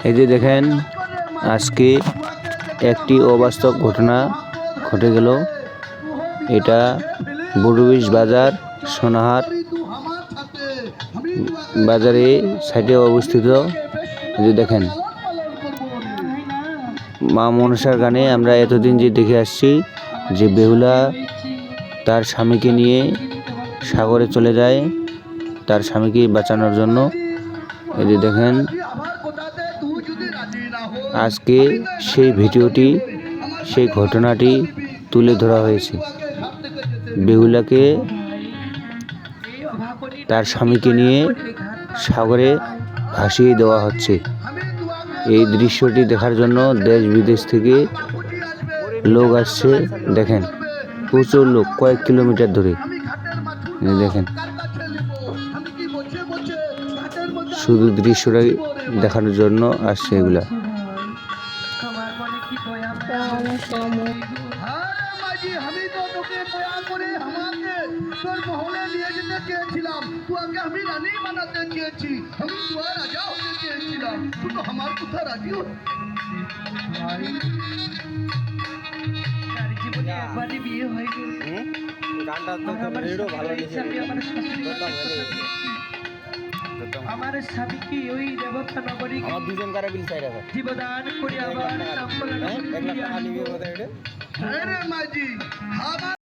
এই যে দেখেন, আজকে একটি অবাস্তব ঘটনা ঘটে গেল। এটা বুড়ুবিশ বাজার সোনাহাট বাজারে সাইডে অবস্থিত। এই যে দেখেন, মা মনসার গানে আমরা এতদিন যে দেখে আসছি যে বেহুলা তার স্বামীকে নিয়ে সাগরে চলে যায় তার স্বামীকে বাঁচানোর জন্য। এই যে দেখেন, আজকে সেই ভিডিওটি, সেই ঘটনাটি তুলে ধরা হয়েছে। বেহুলাকে তার স্বামীকে নিয়ে সাগরে ভাসিয়ে দেওয়া হচ্ছে। এই দৃশ্যটি দেখার জন্য দেশ বিদেশ থেকে লোক আসছে। দেখেন, প্রচুর লোক, কয়েক কিলোমিটার ধরে। দেখেন, শুধু দৃশ্যটাই দেখানোর জন্য আসছে এগুলা। আমার স্বামীকে ওই দেবতা নগরী জীবদান করে আবার